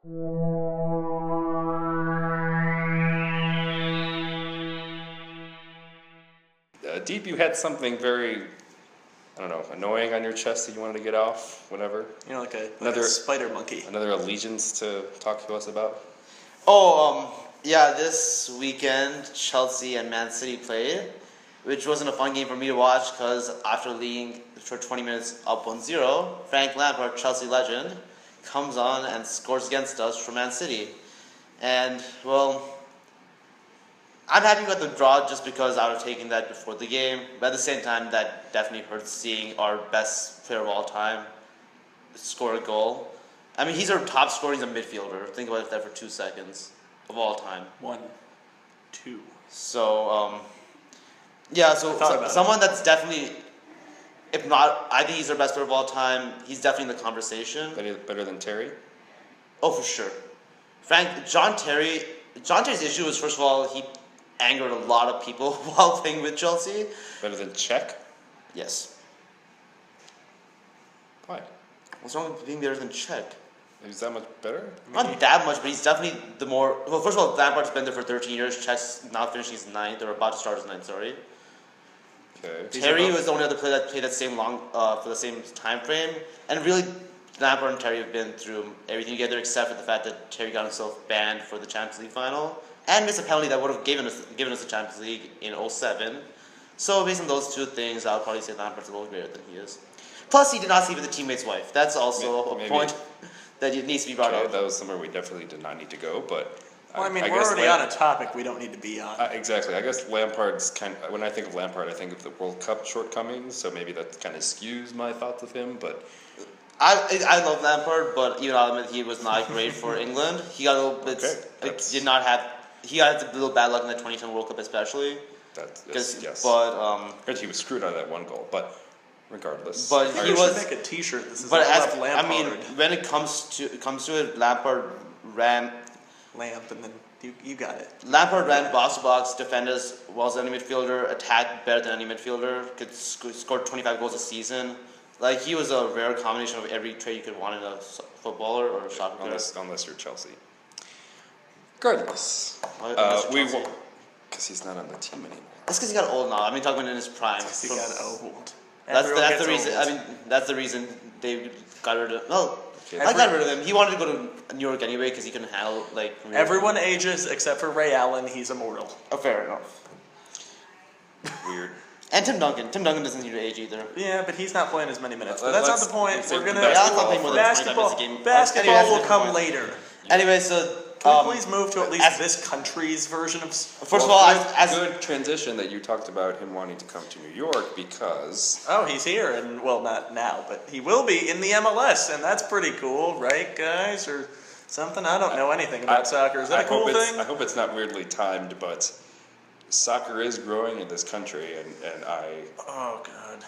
Deep, you had something very, I don't know, annoying on your chest that you wanted to get off, whatever. Like a spider monkey. Another allegiance to talk to us about? Yeah, this weekend Chelsea and Man City played, which wasn't a fun game for me to watch because after leading for 20 minutes up 1-0, Frank Lampard, Chelsea legend, comes on and scores against us for Man City. And, well, I'm happy with the draw just because I would have taken that before the game. But at the same time, that definitely hurts seeing our best player of all time score a goal. I mean, he's our top scorer. He's a midfielder. Think about that for 2 seconds of all time. 1, 2. So, someone that's definitely, if not, I think he's our best player of all time. He's definitely in the conversation. Better than Terry? Oh, for sure. John Terry's issue was, first of all, he angered a lot of people while playing with Chelsea. Better than Czech? Yes. Why? What's wrong with being better than Czech? He's that much better? Not that much, but he's definitely the more... Well, first of all, Lampard's been there for 13 years. Czech's now finishing his 9th, or about to start his 9th, sorry. Okay. Terry was the only other player that played that same for the same time frame. And really, Lampard and Terry have been through everything together except for the fact that Terry got himself banned for the Champions League final and missed a penalty that would have given us the Champions League in 2007. So based on those two things, I would probably say Lampard's a little greater than he is. Plus, he did not sleep with the teammate's wife. That's also a point that needs to be brought up. That was somewhere we definitely did not need to go, but... Well, we're already on a topic we don't need to be on. Exactly. I guess Lampard's when I think of Lampard, I think of the World Cup shortcomings, so maybe that kind of skews my thoughts of him, but... I love Lampard, but even I'll admit he was not great for England. He got a little bit... He got a little bad luck in the 2010 World Cup especially. Yes. But... he was screwed out of that one goal, but... Regardless, but he was make a T-shirt. This is but Lampard. I mean, when it comes to it, Lampard ran Lamp, and then you got it. Lampard ran box to box, defended as well as any midfielder, attacked better than any midfielder, could score 25 goals a season. Like he was a rare combination of every trait you could want in a footballer or a soccer player. Unless you're Chelsea. Regardless, because he's not on the team anymore. That's because he got old now. I mean, talking about in his prime. He got old. That's the reason. Old. I mean, that's the reason they got rid of. Well, I got rid of him. He wanted to go to New York anyway because he couldn't handle Everyone ages except for Ray Allen. He's immortal. Oh, fair enough. Weird. And Tim Duncan. Tim Duncan doesn't need to age either. Yeah, but he's not playing as many minutes. But that's not the point. We're gonna basketball will come later. Anyway, so. Can we please move to at least this country's version of... First of all, good transition that you talked about him wanting to come to New York because... Oh, he's here, and well, not now, but he will be in the MLS, and that's pretty cool, right, guys? Or something? I don't know anything about soccer. Is that a cool thing? I hope it's not weirdly timed, but soccer is growing in this country, and I... Oh, God.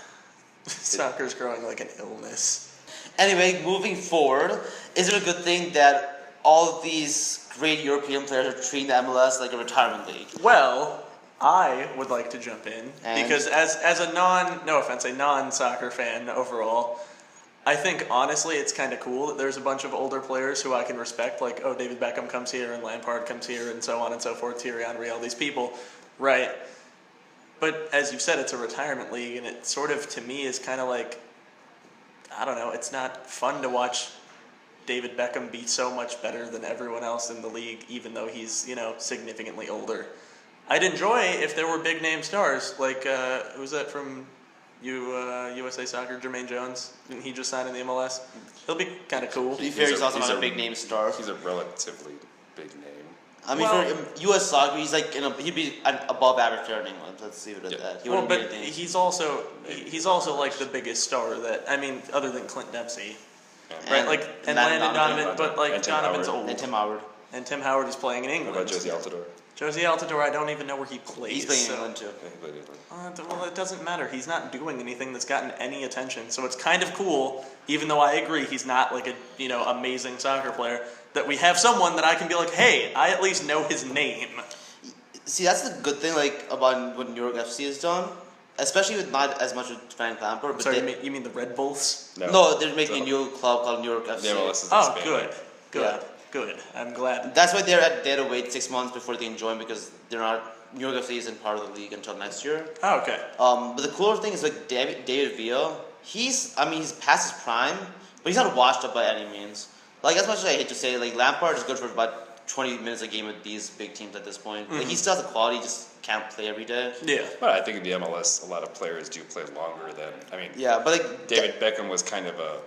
Soccer's growing like an illness. Anyway, moving forward, is it a good thing that all of these great European players are treating the MLS like a retirement league? Well, I would like to jump in because as a non-soccer fan overall, I think honestly it's kind of cool that there's a bunch of older players who I can respect, like David Beckham comes here and Lampard comes here and so on and so forth, Thierry Henry, all these people, right? But as you said, it's a retirement league, and it sort of to me is kind of like, I don't know, it's not fun to watch David Beckham be so much better than everyone else in the league, even though he's, significantly older. I'd enjoy if there were big name stars, like, who's that from USA Soccer, Jermaine Jones? Didn't he just sign in the MLS? He'll be kind of cool. To be fair, he's also not a big name star. He's a relatively big name. I mean, for U.S. Soccer, he's like he'd be an above average player in England. Let's leave it at that. He's also like the biggest star other than Clint Dempsey. Right, and Landon Donovan, but Donovan's old. And Tim Howard. And Tim Howard is playing in England. What about Josie Altidore? Josie Altidore, I don't even know where he plays. He's playing in England too. Yeah, he played in England. Well, it doesn't matter. He's not doing anything that's gotten any attention. So it's kind of cool, even though I agree he's not like a amazing soccer player, that we have someone that I can be like, hey, I at least know his name. See, that's the good thing about what New York FC has done. Especially with not as much with Frank Lampard. But sorry, you mean the Red Bulls? No, they're making a new club called New York FC. Oh, good. Good. I'm glad. That's why they had to wait 6 months before they can join because they're not. New York FC isn't part of the league until next year. Oh, okay. But the cooler thing is like David Villa. He's past his prime, but he's not washed up by any means. Like as much as I hate to say, like Lampard is good for about 20 minutes a game with these big teams at this point. Like he still has the quality, just can't play every day. Yeah. But I think in the MLS, a lot of players do play longer than. I mean, Yeah, but like David Beckham was kind of a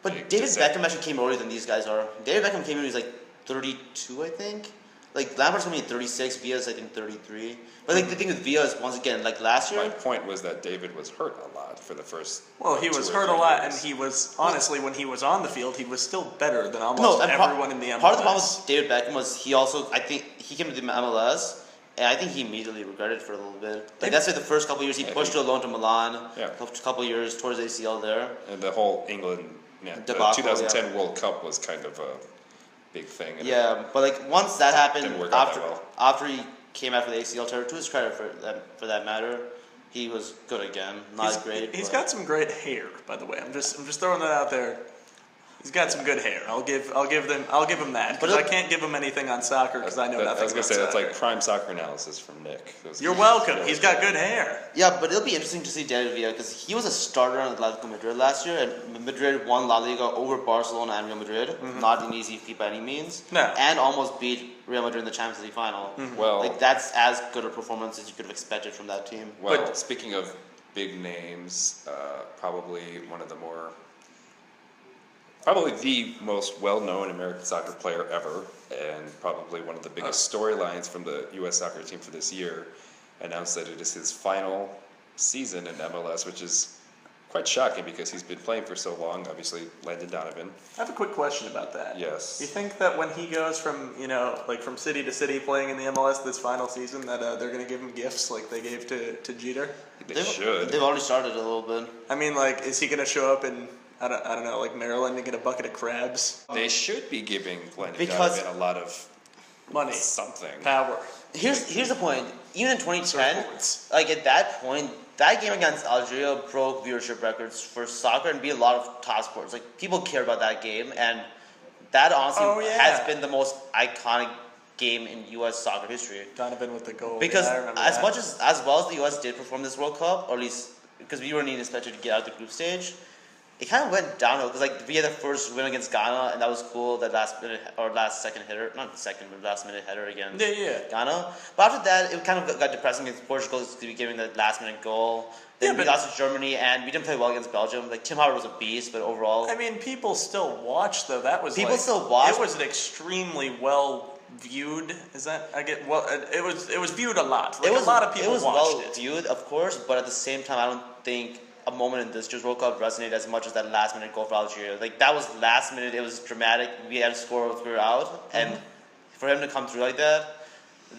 But big David dissent. Beckham actually came earlier than these guys are. David Beckham came in when he was like 32, I think. Like Lampard's coming in 36, Villa's I think 33. But like the thing with Villa is once again like last year. My point was that David was hurt a lot for the first. Well, he 2 was or hurt a 3 lot, and years. he was honestly when he was on the field, he was still better than No, almost and everyone in the MLS. part of the problem with David Beckham was he also I think he came to the MLS and I think he immediately regretted it for a little bit. Like that's why the first couple of years he Yeah, pushed to a loan to Milan. Yeah. A couple of years towards ACL there. And the whole England, the Debacle, 2010 World Cup was kind of a big thing. and Yeah, but like once that happened, Didn't work out after that well. after he came after the ACL tear, to his credit for that matter, he was good again. Not great. He's but- got some great hair, by the way. I'm just throwing that out there. He's got some good hair. I'll give him that. But Because I can't give him anything on soccer because I know nothing I was gonna about say that's soccer. like prime soccer analysis from Nick. You're welcome. He's got good hair. Yeah, but it'll be interesting to see David Villa because he was a starter on Atletico Madrid last year, and Madrid won La Liga over Barcelona and Real Madrid. Not an easy feat by any means. No. And almost beat Real Madrid in the Champions League final. Well, Like that's as good a performance as you could have expected from that team. well. But- Speaking of big names, probably one of the more, probably the most well-known American soccer player ever, and probably one of the biggest storylines from the U.S. soccer team for this year, announced that it is his final season in MLS, which is quite shocking because he's been playing for so long. Obviously, Landon Donovan. I have a quick question about that. Yes. You think that when he goes from from city to city playing in the MLS this final season, that they're going to give him gifts like they gave to Jeter? They should. They've already started a little bit. I mean, like, is he going to show up in I don't know, like Maryland and get a bucket of crabs? They should be giving Landon Because- Donovan a lot of Money, something. power. Here's the point. Even in 2010, Surfboards. like at that point, that game against Algeria broke viewership records for soccer and beat a lot of top sports. Like people care about that game, and that honestly Oh, yeah. has been the most iconic game in U.S. soccer history. Donovan with the goal. Because Yeah, I remember as that. much as well as the U.S. did perform this World Cup, or at least because we weren't even expected to get out of the group stage, it kind of went downhill. Because like we had the first win against Ghana, and that was cool. That last second hitter, not second, but last minute header against Yeah. Ghana. But after that, it kind of got depressing against Portugal to be giving the last minute goal. Then Yeah, we but- lost to Germany, and we didn't play well against Belgium. Like Tim Howard was a beast, but overall, I mean, people still watch though. That was People like- still watch. It was an extremely well viewed. Is that I get? Well, it was viewed a lot. Like, it was a lot of people it was watched well it. viewed, of course, but at the same time, I don't think a moment in this year's World Cup resonated as much as that last minute goal for Algeria. Like that was last minute. It was dramatic. We had to score if we were out, and for him to come through like that,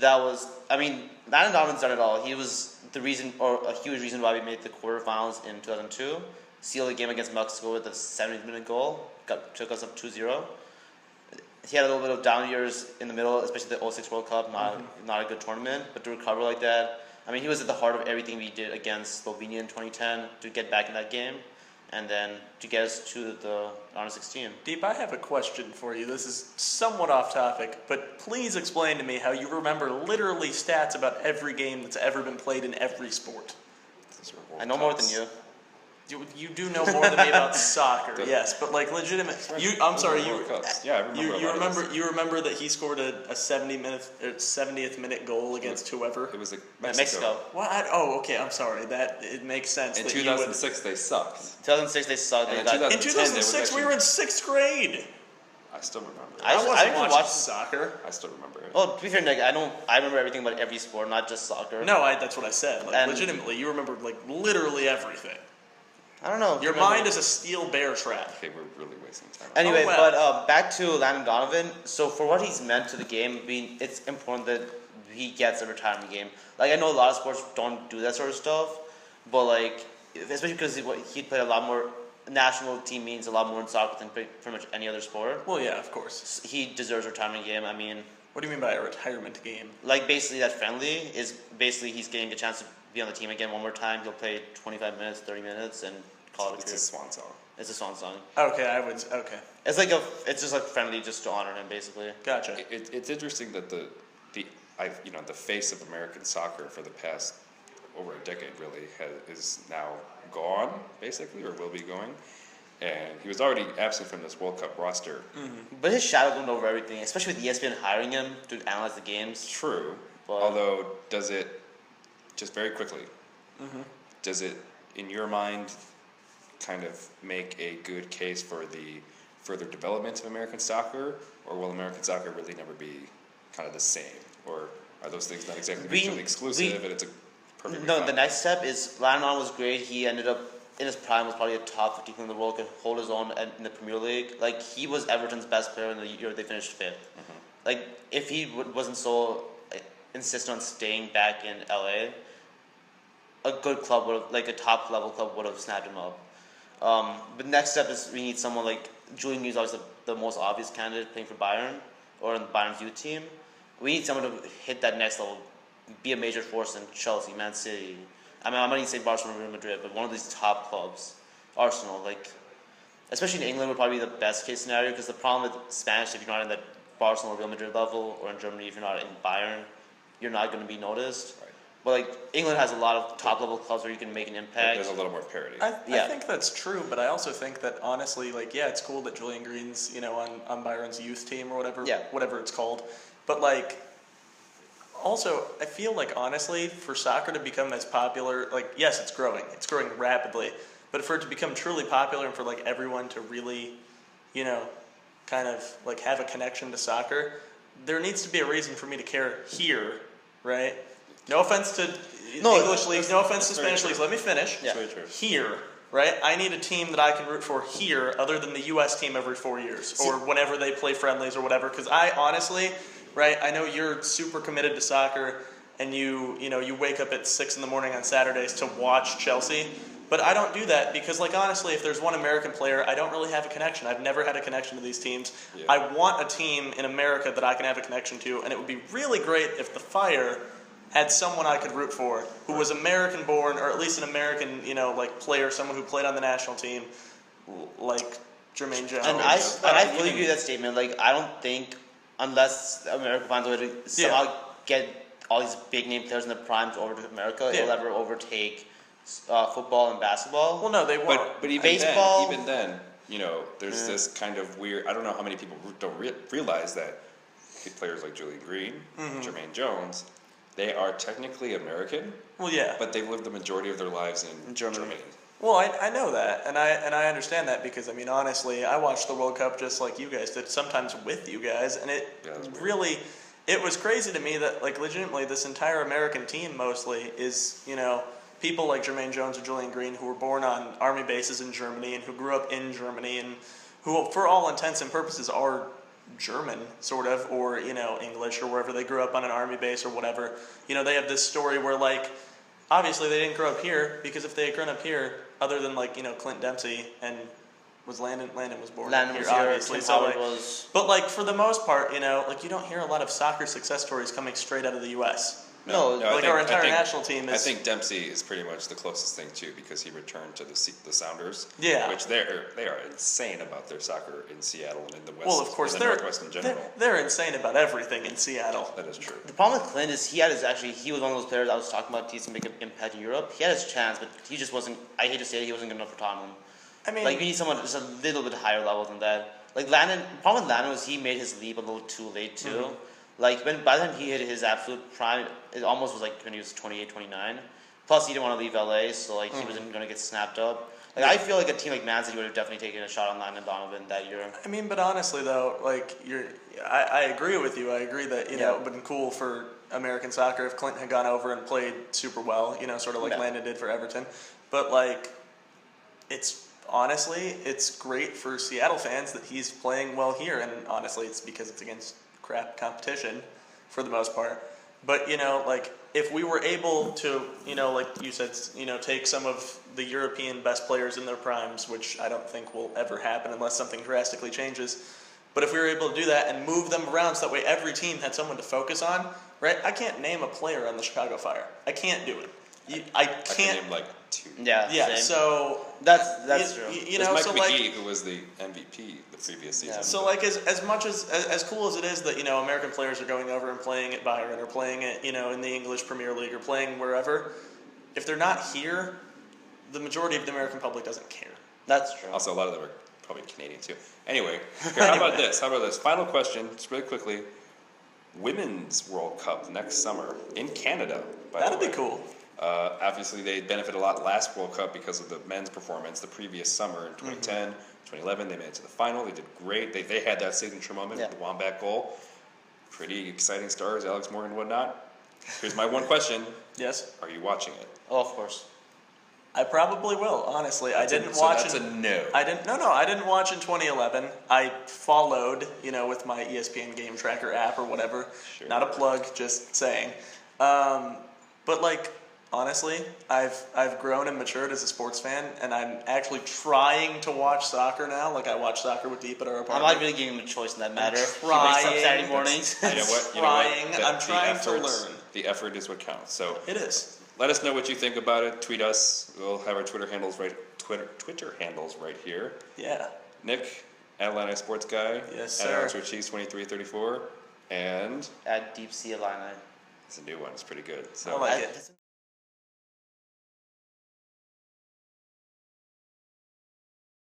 that was. I mean, Landon Donovan's done it all. He was the reason, or a huge reason, why we made the quarterfinals in 2002. Sealed the game against Mexico with a 70th minute goal. Took us up 2-0. He had a little bit of down years in the middle, especially the 06 World Cup. Not a good tournament, but to recover like that, I mean, he was at the heart of everything we did against Slovenia in 2010 to get back in that game, and then to get us to the round of 16. Deep, I have a question for you. This is somewhat off topic, but please explain to me how you remember literally stats about every game that's ever been played in every sport. Those are World I know more Cups. than you. You do know more than me about soccer, yes, but like legitimate. I'm sorry, World Cups. Yeah, I remember. a lot of those. you remember that he scored a 70th minute goal against whoever. It was like Mexico. What? Okay. I'm sorry. That it makes sense. In that you would- 2006, they sucked. 2006 they sucked. And They in got, 2000 In 2006, we were in 6th grade. I still remember. I wasn't actually watching watched- soccer. I still remember it. well, to be fair, Nick, I remember everything about every sport, not just soccer. No, that's what I said. Like, And- legitimately, you remember like literally everything. I don't know. Your Remember- mind is a steel bear trap. Okay, we're really wasting time. Anyway, Oh, well. but back to Landon Donovan. So for what he's meant to the game, it's important that he gets a retirement game. Like I know a lot of sports don't do that sort of stuff, but like especially because he played a lot more. National team means a lot more in soccer than pretty much any other sport. Well, yeah, of course. He deserves a retirement game. I mean, What do you mean by a retirement game? like basically that friendly is basically he's getting a chance to be on the team again one more time. He'll play 25 minutes, 30 minutes, and call it a It's career. his swan song. It's a swan song. Okay, okay. It's just like friendly, just to honor him, basically. Gotcha. It's interesting that the face of American soccer for the past over a decade really is now gone, basically, or will be going. And he was already absent from this World Cup roster. But his shadow went over everything, especially with ESPN hiring him to analyze the games. True. But- Although, does it, just very quickly, does it, in your mind, kind of make a good case for the further development of American soccer, or will American soccer really never be kind of the same? Or are those things not exactly mutually exclusive and it's a perfect No, the next step is Lannon was great. He ended up in his prime was probably a top 50 in the world, could hold his own in the Premier League. Like he was Everton's best player in the year they finished 5th. Like if he wasn't so insistent on staying back in LA, a good club would have, like a top level club would have snapped him up. But next step is we need someone like Julian Green's obviously the most obvious candidate playing for Bayern or in Bayern's youth team. We need someone to hit that next level, be a major force in Chelsea, Man City. I mean, I'm not even say Barcelona, Real Madrid, but one of these top clubs, Arsenal, like, especially in England would probably be the best case scenario because the problem with Spanish, if you're not in that Barcelona or Real Madrid level, or in Germany, if you're not in Bayern, you're not going to be noticed. Right. But like England has a lot of top level clubs where you can make an impact. There's a little more parity. I Yeah. think that's true, but I also think that honestly, like, yeah, it's cool that Julian Green's, on Byron's youth team or whatever, Yeah. whatever it's called. But like, also, I feel like honestly, for soccer to become as popular, like, yes, it's growing rapidly, but for it to become truly popular and for like everyone to really, kind of like have a connection to soccer, there needs to be a reason for me to care here, right? No offense to English leagues, no offense to that's very Spanish true. leagues. Let me finish. Yeah. Very true. Here, right? I need a team that I can root for here, other than the U.S. team every 4 years or whenever they play friendlies or whatever. Because I honestly, right? I know you're super committed to soccer, and you wake up at 6 a.m. on Saturdays to watch Chelsea. But I don't do that because, like, honestly, if there's one American player, I don't really have a connection. I've never had a connection to these teams. Yeah. I want a team in America that I can have a connection to, and it would be really great if the Fire had someone I could root for who was American-born, or at least an American, player, someone who played on the national team, like Jermaine Jones. And I fully agree with that statement. Like, I don't think, unless America finds a way to somehow get all these big name players in their primes over to America, it'll ever overtake football and basketball. Well, no, they won't. But even Baseball- then, there's this kind of weird. I don't know how many people don't realize that players like Julian Green, Jermaine Jones, they are technically American, Well, yeah. but they've lived the majority of their lives in Germany. Well, I know that, and I understand that because, I mean, honestly, I watched the World Cup just like you guys did, sometimes with you guys, and it that's weird. really, it was crazy to me that, like, legitimately, this entire American team mostly is, people like Jermaine Jones or Julian Green who were born on army bases in Germany and who grew up in Germany and who, for all intents and purposes, are German, sort of, or, English, or wherever they grew up on an army base or whatever. They have this story where, like, obviously they didn't grow up here, because if they had grown up here, other than, like, Clint Dempsey and Landon was born Landon here, was here, obviously. Tim So, Howard like, was. but, like, for the most part, like, you don't hear a lot of soccer success stories coming straight out of the U.S. No, Like, our entire national team I is... think Dempsey is pretty much the closest thing too, because he returned to the Sounders. Yeah. Which they are insane about their soccer in Seattle and in the West. Well, of course, in the Northwest in general. they're insane about everything in Seattle. That is true. The problem with Clint is he was one of those players I was talking about. He used to make an impact in Europe. He had his chance, but he just wasn't. I hate to say it, he wasn't good enough for Tottenham. I mean, Like, we need someone just a little bit higher level than that. Like, Landon, the problem with Landon was he made his leap a little too late, too. Like, by the time he hit his absolute prime, it almost was like when he was 28, 29. Plus, he didn't want to leave LA, so, like, he wasn't going to get snapped up. Like, I feel like a team like Man City would have definitely taken a shot on Landon Donovan that year. I mean, but honestly, though, like, I agree with you. I agree that, it would have been cool for American soccer if Clinton had gone over and played super well, sort of like Yeah. Landon did for Everton. But, like, honestly, it's great for Seattle fans that he's playing well here, and honestly, it's because it's against crap competition for the most part. But, like, if we were able to, like you said, take some of the European best players in their primes, which I don't think will ever happen unless something drastically changes, but if we were able to do that and move them around so that way every team had someone to focus on, right? I can't name a player on the Chicago Fire. I can't do it. I I can can't. name like 2. Yeah. Yeah, Same. so That's true. You There's know, Mike so McGee, like, who was the MVP the previous season. so like as much as cool as it is that American players are going over and playing at Bayern or playing it in the English Premier League or playing wherever, if they're not here, the majority of the American public doesn't care. That's true. Also, a lot of them are probably Canadian too. Anyway, here, how about this? Final question, just really quickly. Women's World Cup next summer in Canada. That'd be cool. Obviously, they benefited a lot last World Cup because of the men's performance the previous summer in 2010, 2011. They made it to the final. They did great. They had that signature moment with the Wombat goal. Pretty exciting stars, Alex Morgan and whatnot. Here's my one question. Yes, Are you watching it? Oh, of course. I probably will. Honestly, I didn't So watch. that's a no. I didn't. No, I didn't watch in 2011. I followed, with my ESPN Game Tracker app or whatever. Sure. Not a plug, just saying. But like, honestly, I've grown and matured as a sports fan, and I'm actually trying to watch soccer now. Like, I watch soccer with Deep at our I'm apartment. not really giving him a choice in that matter. He wakes up trying. Saturday mornings. You know what? Trying. The I'm trying to efforts- learn. The effort is what counts. So It is. let us know what you think about it. Tweet us. We'll have our Twitter handles right here. Yeah. Nick, Atlanta Sports Guy. Yes, At sir. Alex Ortiz 2334. And At Deep Sea Illini. it's a new one. It's pretty good. I So like it.